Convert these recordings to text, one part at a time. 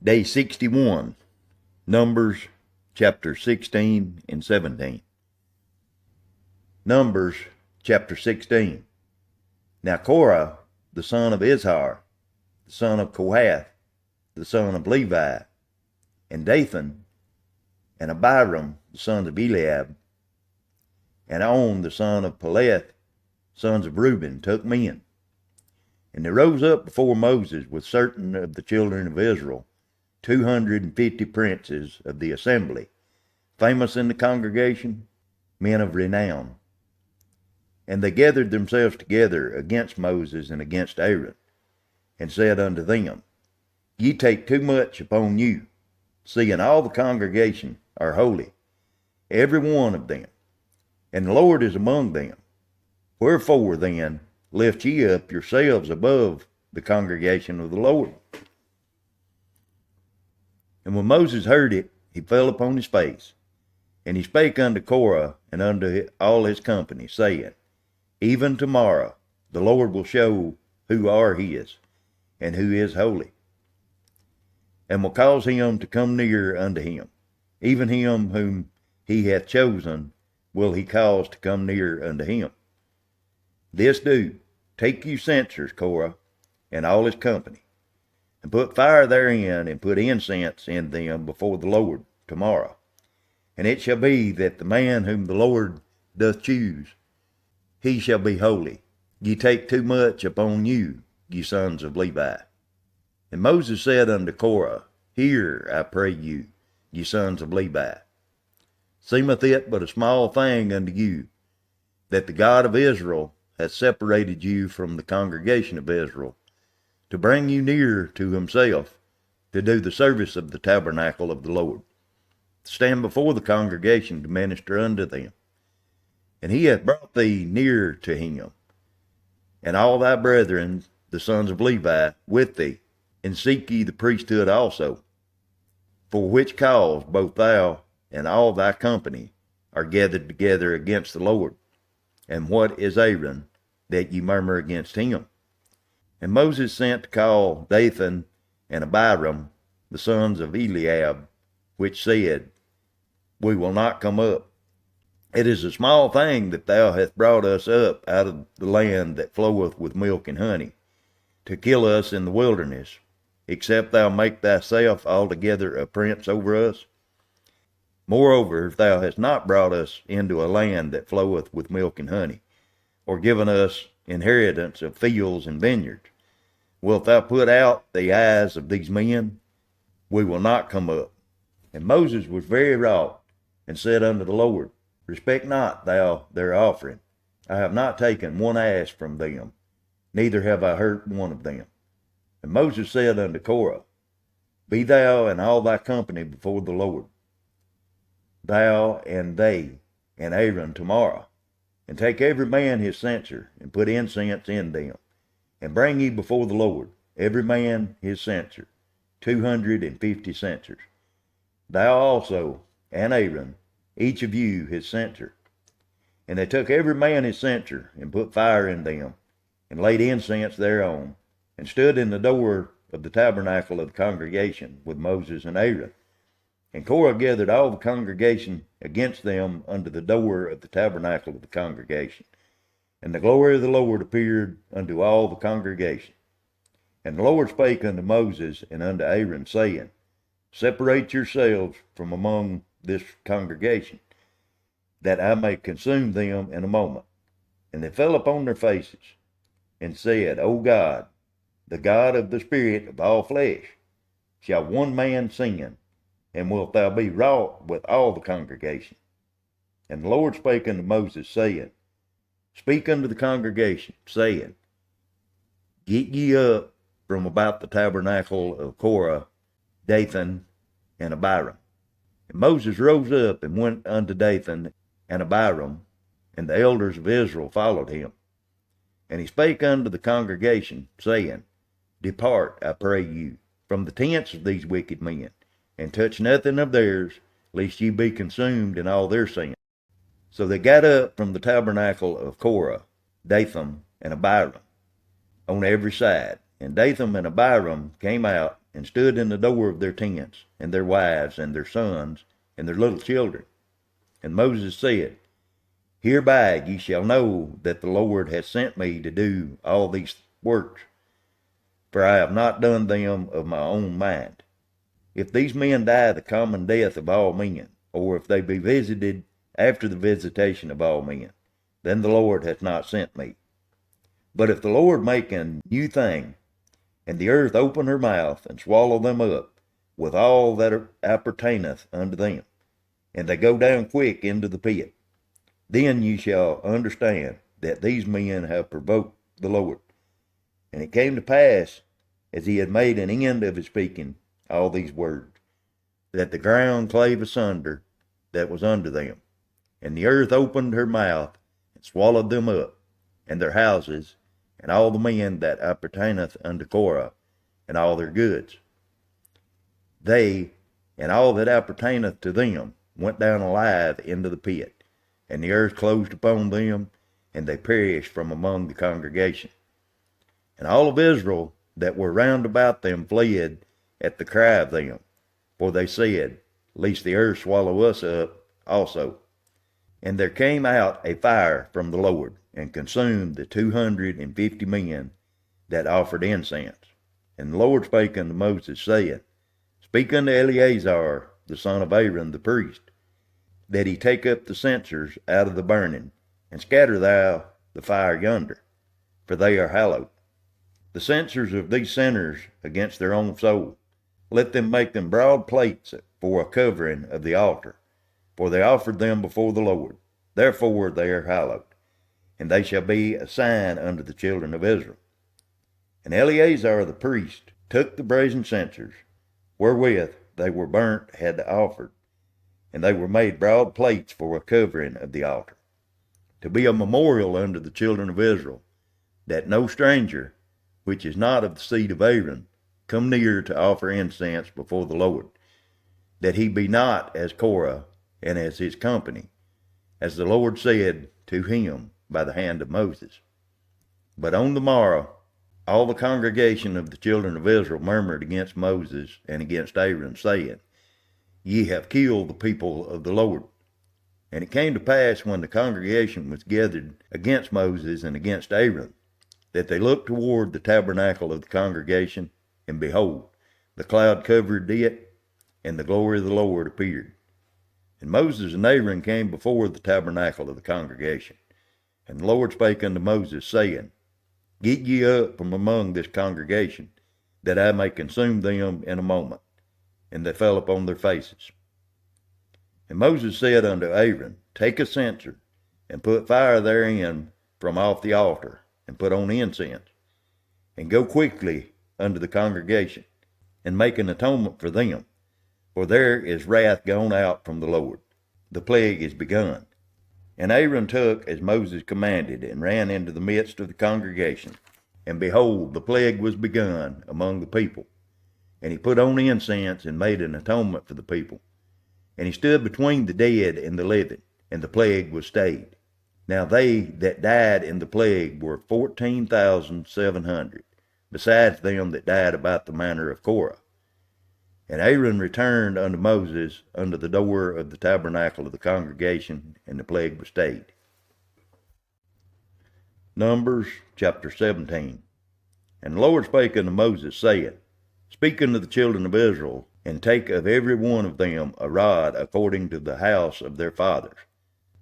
Day 61, Numbers chapter 16 and 17. Numbers chapter 16. Now Korah, the son of Izhar, the son of Kohath, the son of Levi, and Dathan, and Abiram, the sons of Eliab, and On, the son of Peleth, sons of Reuben, took men. And they rose up before Moses with certain of the children of Israel, 250 princes of the assembly, famous in the congregation, men of renown. And they gathered themselves together against Moses and against Aaron, and said unto them, Ye take too much upon you, seeing all the congregation are holy, every one of them, and the Lord is among them. Wherefore then lift ye up yourselves above the congregation of the Lord. And when Moses heard it, he fell upon his face. And he spake unto Korah and unto all his company, saying, Even tomorrow the Lord will show who are his, and who is holy, and will cause him to come near unto him. Even him whom he hath chosen will he cause to come near unto him. This do, take you censers, Korah, and all his company, and put fire therein, and put incense in them before the Lord tomorrow. And it shall be that the man whom the Lord doth choose, he shall be holy. Ye take too much upon you, ye sons of Levi. And Moses said unto Korah, Hear, I pray you, ye sons of Levi. Seemeth it but a small thing unto you, that the God of Israel hath separated you from the congregation of Israel, to bring you near to himself, to do the service of the tabernacle of the Lord, to stand before the congregation to minister unto them. And he hath brought thee near to him, and all thy brethren, the sons of Levi, with thee, and seek ye the priesthood also, for which cause both thou and all thy company are gathered together against the Lord. And what is Aaron, that ye murmur against him? And Moses sent to call Dathan and Abiram, the sons of Eliab, which said, We will not come up. It is a small thing that thou hast brought us up out of the land that floweth with milk and honey, to kill us in the wilderness, except thou make thyself altogether a prince over us. Moreover, if thou hast not brought us into a land that floweth with milk and honey, or given us inheritance of fields and vineyards, wilt thou put out the eyes of these men? We will not come up. And Moses was very wroth, and said unto the Lord, Respect not thou their offering. I have not taken one ass from them, neither have I hurt one of them. And Moses said unto Korah, Be thou and all thy company before the Lord, thou and they and Aaron tomorrow, and take every man his censer, and put incense in them, and bring ye before the Lord every man his censer, 250 censers. Thou also and Aaron, each of you his censer. And they took every man his censer, and put fire in them, and laid incense thereon, and stood in the door of the tabernacle of the congregation with Moses and Aaron. And Korah gathered all the congregation against them unto the door of the tabernacle of the congregation. And the glory of the Lord appeared unto all the congregation. And the Lord spake unto Moses and unto Aaron, saying, Separate yourselves from among this congregation, that I may consume them in a moment. And they fell upon their faces, and said, O God, the God of the spirit of all flesh, shall one man sin, and wilt thou be wroth with all the congregation? And the Lord spake unto Moses, saying, Speak unto the congregation, saying, Get ye up from about the tabernacle of Korah, Dathan, and Abiram. And Moses rose up and went unto Dathan and Abiram, and the elders of Israel followed him. And he spake unto the congregation, saying, Depart, I pray you, from the tents of these wicked men, and touch nothing of theirs, lest ye be consumed in all their sin. So they got up from the tabernacle of Korah, Dathan, and Abiram, on every side. And Dathan and Abiram came out and stood in the door of their tents, and their wives, and their sons, and their little children. And Moses said, Hereby ye shall know that the Lord hath sent me to do all these works, for I have not done them of my own mind. If these men die the common death of all men, or if they be visited after the visitation of all men, then the Lord hath not sent me. But if the Lord make a new thing, and the earth open her mouth, and swallow them up, with all that appertaineth unto them, and they go down quick into the pit, then ye shall understand that these men have provoked the Lord. And it came to pass, as he had made an end of his speaking all these words, that the ground clave asunder that was under them, and the earth opened her mouth, and swallowed them up, and their houses, and all the men that appertaineth unto Korah, and all their goods. They, and all that appertaineth to them, went down alive into the pit, and the earth closed upon them, and they perished from among the congregation. And all of Israel that were round about them fled at the cry of them, for they said, Lest the earth swallow us up also. And there came out a fire from the Lord, and consumed the 250 men that offered incense. And the Lord spake unto Moses, saying, Speak unto Eleazar the son of Aaron the priest, that he take up the censers out of the burning, and scatter thou the fire yonder, for they are hallowed. The censers of these sinners against their own soul, let them make them broad plates for a covering of the altar, for they offered them before the Lord. Therefore they are hallowed, and they shall be a sign unto the children of Israel. And Eleazar the priest took the brazen censers, wherewith they were burnt had offered, and they were made broad plates for a covering of the altar, to be a memorial unto the children of Israel, that no stranger, which is not of the seed of Aaron, come near to offer incense before the Lord, that he be not as Korah and as his company, as the Lord said to him by the hand of Moses. But on the morrow all the congregation of the children of Israel murmured against Moses and against Aaron, saying, Ye have killed the people of the Lord. And it came to pass, when the congregation was gathered against Moses and against Aaron, that they looked toward the tabernacle of the congregation, and behold, the cloud covered it, and the glory of the Lord appeared. And Moses and Aaron came before the tabernacle of the congregation. And the Lord spake unto Moses, saying, Get ye up from among this congregation, that I may consume them in a moment. And they fell upon their faces. And Moses said unto Aaron, Take a censer, and put fire therein from off the altar, and put on incense, and go quickly unto the congregation, and make an atonement for them, for there is wrath gone out from the Lord. The plague is begun. And Aaron took as Moses commanded, and ran into the midst of the congregation. And behold, the plague was begun among the people. And he put on incense, and made an atonement for the people. And he stood between the dead and the living, and the plague was stayed. Now they that died in the plague were 14,700, besides them that died about the manner of Korah. And Aaron returned unto Moses unto the door of the tabernacle of the congregation, and the plague was stayed. Numbers chapter 17. And the Lord spake unto Moses, saying, Speak unto the children of Israel, and take of every one of them a rod according to the house of their fathers,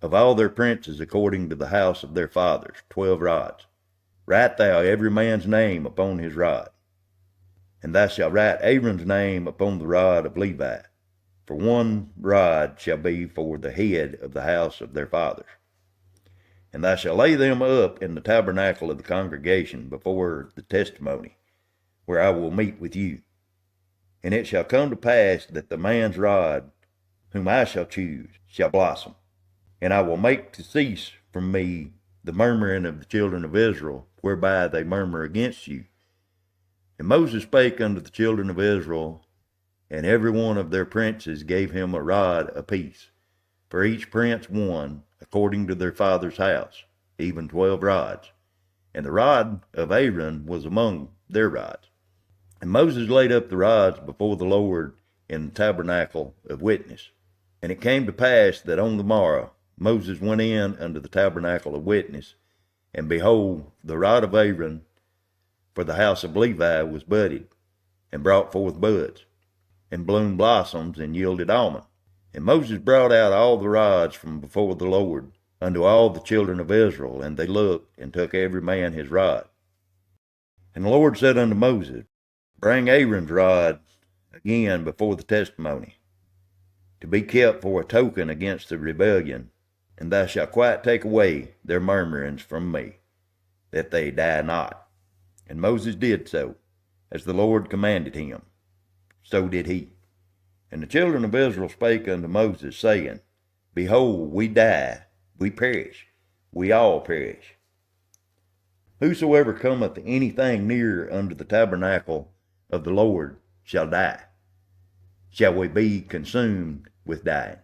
of all their princes according to the house of their fathers, 12 rods. Write thou every man's name upon his rod. And thou shalt write Aaron's name upon the rod of Levi, for 1 rod shall be for the head of the house of their fathers. And thou shalt lay them up in the tabernacle of the congregation before the testimony, where I will meet with you. And it shall come to pass that the man's rod, whom I shall choose, shall blossom. And I will make to cease from me the murmuring of the children of Israel, whereby they murmur against you. And Moses spake unto the children of Israel, and every one of their princes gave him a rod apiece, for each prince one, according to their father's house, even 12 rods. And the rod of Aaron was among their rods. And Moses laid up the rods before the Lord in the tabernacle of witness. And it came to pass that on the morrow Moses went in unto the tabernacle of witness, and behold, the rod of Aaron for the house of Levi was budded, and brought forth buds, and bloomed blossoms, and yielded almond. And Moses brought out all the rods from before the Lord unto all the children of Israel, and they looked, and took every man his rod. And the Lord said unto Moses, Bring Aaron's rod again before the testimony, to be kept for a token against the rebellion, and thou shalt quite take away their murmurings from me, that they die not. And Moses did so, as the Lord commanded him. So did he. And the children of Israel spake unto Moses, saying, Behold, we die, we perish, we all perish. Whosoever cometh anything near unto the tabernacle of the Lord shall die. Shall we be consumed with dying?